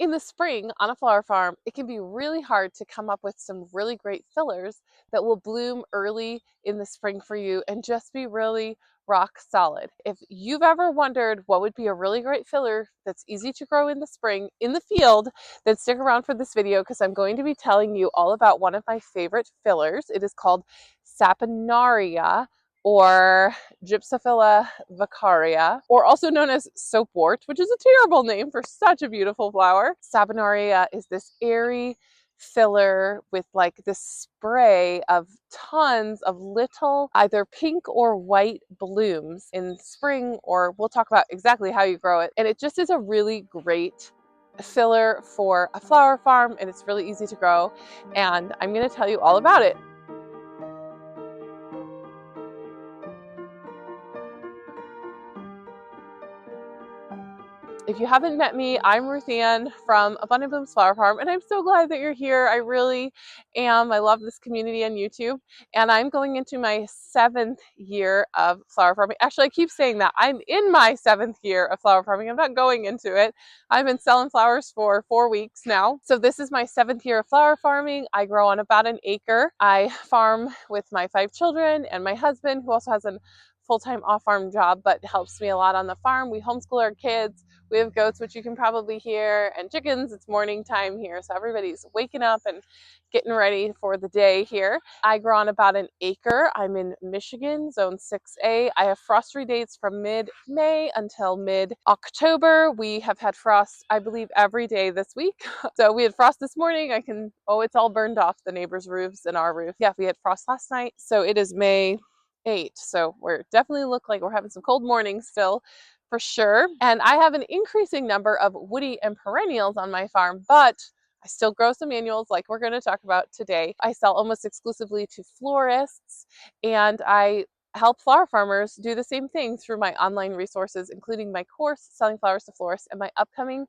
In the spring on a flower farm, it can be really hard to come up with some really great fillers that will bloom early in the spring for you and just be really rock solid. If you've ever wondered what would be a really great filler that's easy to grow in the spring in the field, then stick around for this video because I'm going to be telling you all about one of my favorite fillers. It is called Saponaria, or Gypsophila vicaria, or also known as soapwort, which is a terrible name for such a beautiful flower. Saponaria is this airy filler with like this spray of tons of little either pink or white blooms in spring, or we'll talk about exactly how you grow it. And it just is a really great filler for a flower farm, and it's really easy to grow, and I'm going to tell you all about it. If you haven't met me, I'm Ruth Ann from Abundant Blooms Flower Farm, and I'm so glad that you're here. I really am. I love this community on YouTube, and I'm going into my 7th year of flower farming. Actually, I keep saying that. I'm in my 7th year of flower farming. I'm not going into it. I've been selling flowers for 4 weeks now. So this is my 7th year of flower farming. I grow on about an acre. I farm with my 5 children and my husband, who also has a full-time off-farm job, but helps me a lot on the farm. We homeschool our kids. We have goats, which you can probably hear, and chickens. It's morning time here, so everybody's waking up and getting ready for the day here. I grow on about an acre. I'm in Michigan, zone 6A. I have frost-free dates from mid-May until mid-October. We have had frost, I believe, every day this week. So we had frost this morning. It's all burned off, the neighbors' roofs and our roof. Yeah, we had frost last night. So it is May 8th. So we're definitely look like we're having some cold mornings still, for sure. And I have an increasing number of woody and perennials on my farm, but I still grow some annuals like we're going to talk about today. I sell almost exclusively to florists, and I help flower farmers do the same thing through my online resources, including my course, Selling Flowers to Florists, and my upcoming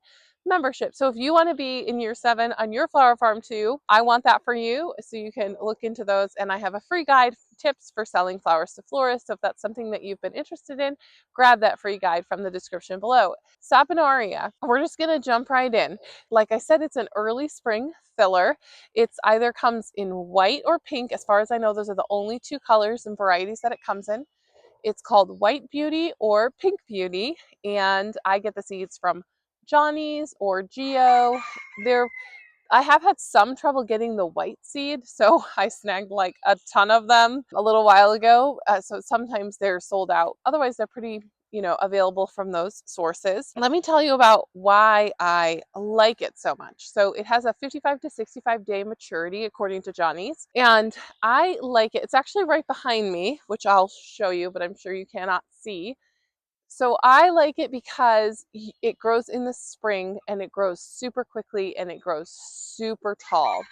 membership. So if you want to be in year 7 on your flower farm too, I want that for you. So you can look into those. And I have a free guide, tips for selling flowers to florists. So if that's something that you've been interested in, grab that free guide from the description below. Saponaria, we're just going to jump right in. Like I said, it's an early spring filler. It's either comes in white or pink. As far as I know, those are the only 2 colors and varieties that it comes in. It's called White Beauty or Pink Beauty, and I get the seeds from Johnny's or Geo. I have had some trouble getting the white seed, so I snagged like a ton of them a little while ago. So sometimes they're sold out. Otherwise, they're pretty, available from those sources. Let me tell you about why I like it so much. So it has a 55 to 65 day maturity according to Johnny's, and I like it. It's actually right behind me, which I'll show you, but I'm sure you cannot see. So I like it because it grows in the spring and it grows super quickly and it grows super tall.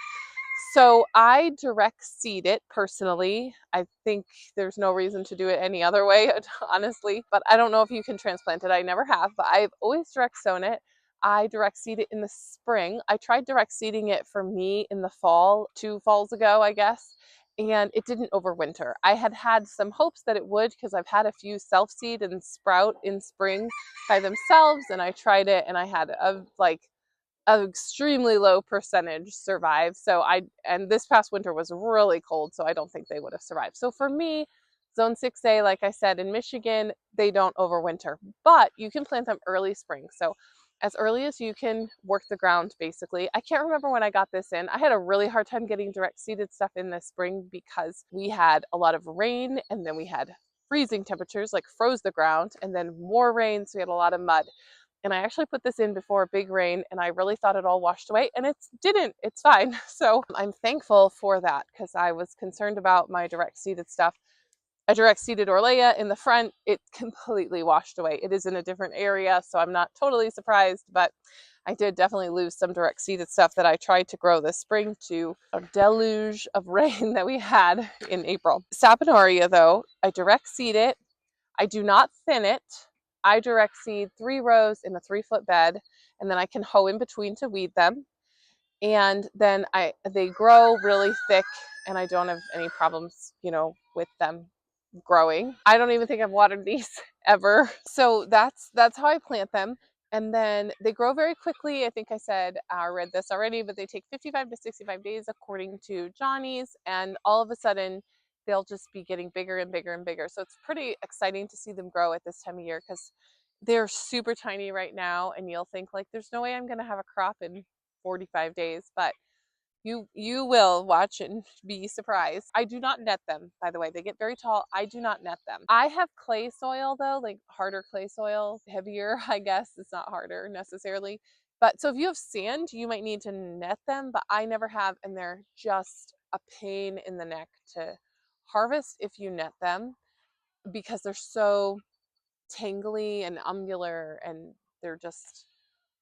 So I direct seed it personally. I think there's no reason to do it any other way, honestly, but I don't know if you can transplant it. I never have, but I've always direct sown it. I direct seed it in the spring. I tried direct seeding it for me in the fall, 2 falls ago, I guess, and it didn't overwinter. I had had some hopes that it would because I've had a few self-seed and sprout in spring by themselves, and I tried it and I had an extremely low percentage survive. And this past winter was really cold, so I don't think they would have survived. So for me, zone 6A, like I said, in Michigan, they don't overwinter, but you can plant them early spring. So as early as you can work the ground, basically. I can't remember when I got this in. I had a really hard time getting direct seeded stuff in this spring because we had a lot of rain, and then we had freezing temperatures, like froze the ground, and then more rain, so we had a lot of mud. And I actually put this in before a big rain, and I really thought it all washed away, and it didn't. It's fine. So I'm thankful for that because I was concerned about my direct seeded stuff. I direct seeded Orlea in the front. It completely washed away. It is in a different area, so I'm not totally surprised, but I did definitely lose some direct seeded stuff that I tried to grow this spring to a deluge of rain that we had in April. Saponaria, though, I direct seed it. I do not thin it. I direct seed 3 rows in a 3-foot bed, and then I can hoe in between to weed them. And then they grow really thick, and I don't have any problems, with them growing. I don't even think I've watered these ever. So that's how I plant them. And then they grow very quickly. I think I said I read this already, but they take 55 to 65 days according to Johnny's, and all of a sudden they'll just be getting bigger and bigger and bigger. So it's pretty exciting to see them grow at this time of year because they're super tiny right now, and you'll think like there's no way I'm going to have a crop in 45 days, but you will watch and be surprised. I do not net them, by the way. They get very tall. I do not net them. I have clay soil though, like harder clay soil, heavier, I guess. It's not harder necessarily. But so if you have sand, you might need to net them, but I never have, and they're just a pain in the neck to harvest if you net them because they're so tangly and umbular, and they're just,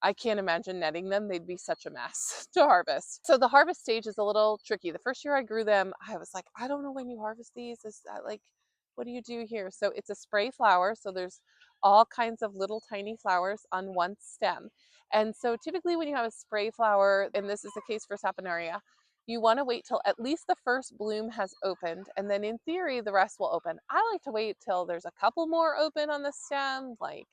I can't imagine netting them. They'd be such a mess to harvest. So the harvest stage is a little tricky. The first year I grew them, I was like, I don't know when you harvest these. Is that like, what do you do here? So it's a spray flower. So there's all kinds of little tiny flowers on one stem. And so typically when you have a spray flower, and this is the case for Saponaria, you want to wait till at least the first bloom has opened. And then in theory, the rest will open. I like to wait till there's a couple more open on the stem, like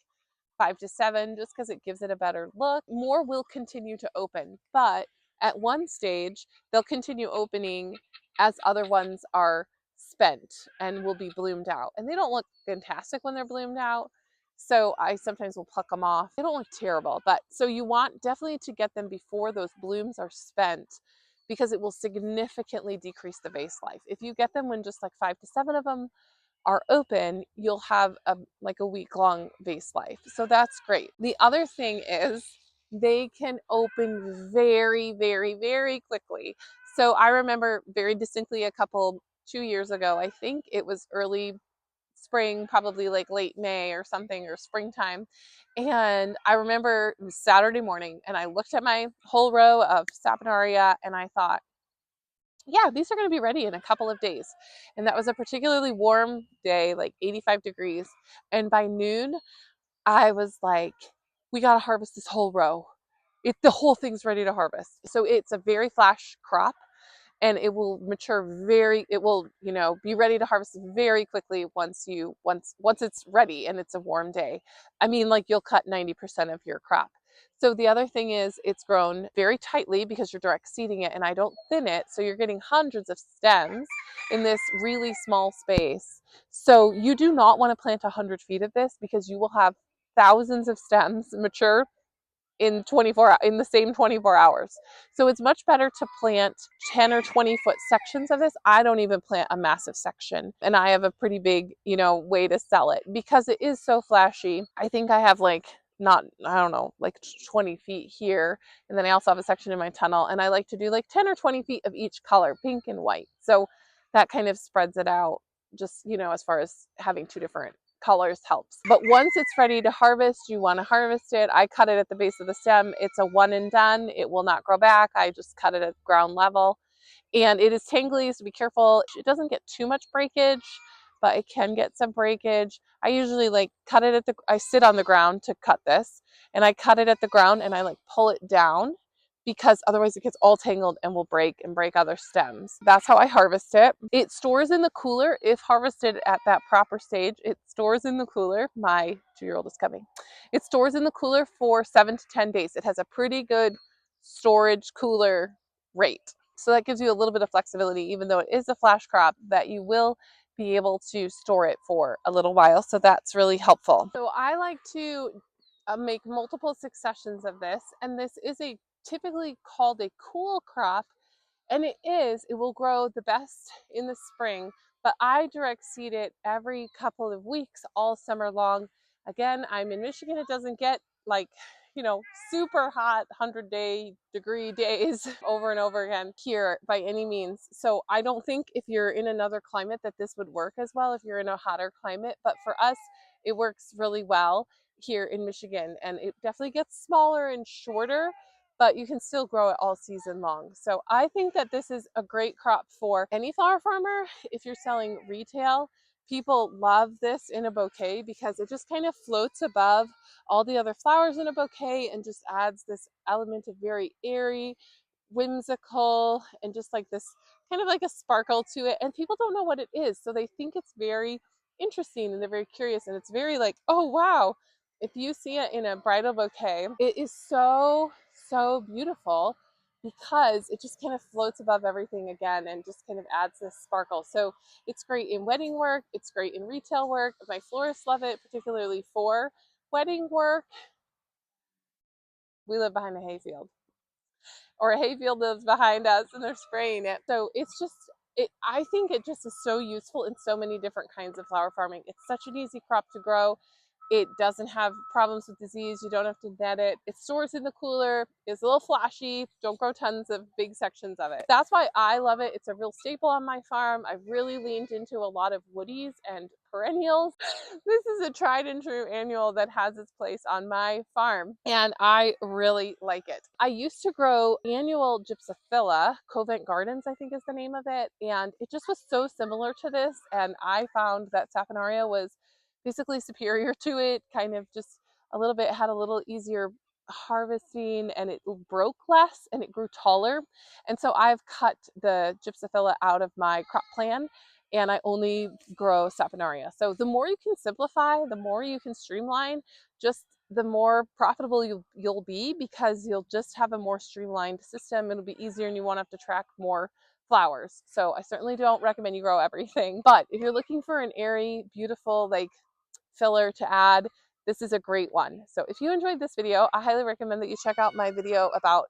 5 to 7, just because it gives it a better look. More will continue to open, but at one stage, they'll continue opening as other ones are spent and will be bloomed out. And they don't look fantastic when they're bloomed out. So I sometimes will pluck them off. They don't look terrible, but so you want definitely to get them before those blooms are spent because it will significantly decrease the vase life. If you get them when just like 5 to 7 of them are open, you'll have like a week-long vase life. So that's great. The other thing is they can open very, very, very quickly. So I remember very distinctly 2 years ago, I think it was early spring, probably like late May or something, or springtime. And I remember it was Saturday morning, and I looked at my whole row of Saponaria and I thought, yeah, these are going to be ready in a couple of days. And that was a particularly warm day, like 85 degrees. And by noon, I was like, we got to harvest this whole row. The whole thing's ready to harvest. So it's a very flash crop, and it will mature it will, be ready to harvest very quickly once it's ready and it's a warm day. I mean, like, you'll cut 90% of your crop. So the other thing is it's grown very tightly because you're direct seeding it and I don't thin it, so you're getting hundreds of stems in this really small space. So you do not want to plant 100 feet of this because you will have thousands of stems mature in the same 24 hours. So it's much better to plant 10 or 20-foot sections of this. I don't even plant a massive section, and I have a pretty big, way to sell it because it is so flashy. I think I have like, not, I don't know, like 20 feet here, and then I also have a section in my tunnel, and I like to do like 10 or 20 feet of each color, pink and white. So that kind of spreads it out, just, as far as having two different colors helps. But once it's ready to harvest, you want to harvest it. I cut it at the base of the stem. It's a one and done. It will not grow back. I just cut it at ground level. And it is tangly, so be careful. It doesn't get too much breakage, but it can get some breakage. I usually like cut it I sit on the ground to cut this, and I cut it at the ground and I like pull it down because otherwise it gets all tangled and will break and break other stems. That's how I harvest it. It stores in the cooler if harvested at that proper stage. It stores in the cooler. My 2-year-old is coming. It stores in the cooler for 7 to 10 days. It has a pretty good storage cooler rate. So that gives you a little bit of flexibility, even though it is a flash crop, that you will be able to store it for a little while. So that's really helpful. So I like to make multiple successions of this, and this is typically called a cool crop, and it will grow the best in the spring, but I direct seed it every couple of weeks all summer long. Again, I'm in Michigan. It doesn't get like, super hot 100-degree days over and over again here by any means. So I don't think if you're in another climate that this would work as well if you're in a hotter climate, but for us, it works really well here in Michigan, and it definitely gets smaller and shorter, but you can still grow it all season long. So I think that this is a great crop for any flower farmer. If you're selling retail, people love this in a bouquet because it just kind of floats above all the other flowers in a bouquet and just adds this element of very airy, whimsical, and just like this kind of like a sparkle to it. And people don't know what it is, so they think it's very interesting and they're very curious, and it's very like, oh wow, If you see it in a bridal bouquet, it is so, so beautiful because it just kind of floats above everything again and just kind of adds this sparkle. So it's great in wedding work, it's great in retail work. My florists love it, particularly for wedding work. We live behind a hayfield, or a hayfield lives behind us and they're spraying it. So it's just, I think it just is so useful in so many different kinds of flower farming. It's such an easy crop to grow. It doesn't have problems with disease. You don't have to net it. It stores in the cooler. It's a little flashy. Don't grow tons of big sections of it. That's why I love it. It's a real staple on my farm. I've really leaned into a lot of woodies and perennials. This is a tried and true annual that has its place on my farm, and I really like it. I used to grow annual gypsophila, Covent Gardens, I think is the name of it, and it just was so similar to this, and I found that Saponaria was basically superior to it, kind of just a little bit, had a little easier harvesting, and it broke less and it grew taller. And so I've cut the gypsophila out of my crop plan and I only grow Saponaria. So the more you can simplify, the more you can streamline, just the more profitable you'll be, because you'll just have a more streamlined system. It'll be easier and you won't have to track more flowers. So I certainly don't recommend you grow everything, but if you're looking for an airy, beautiful, like filler to add, this is a great one. So if you enjoyed this video, I highly recommend that you check out my video about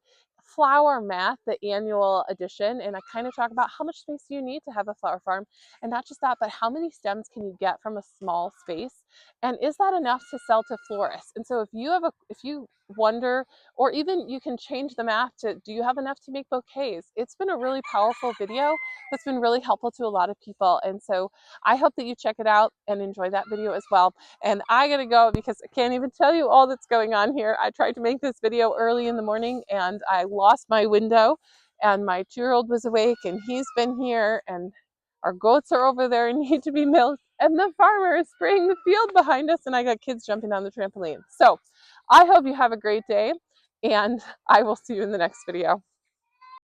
Flower Math, the annual edition, and I kind of talk about how much space do you need to have a flower farm, and not just that, but how many stems can you get from a small space, and is that enough to sell to florists? And so if you wonder, or even you can change the math to, do you have enough to make bouquets? It's been a really powerful video that's been really helpful to a lot of people, and so I hope that you check it out and enjoy that video as well. And I gotta go because I can't even tell you all that's going on here. I tried to make this video early in the morning and I lost my window, and my 2-year-old was awake and he's been here, and our goats are over there and need to be milked, and the farmer is spraying the field behind us, and I got kids jumping on the trampoline. So I hope you have a great day, and I will see you in the next video.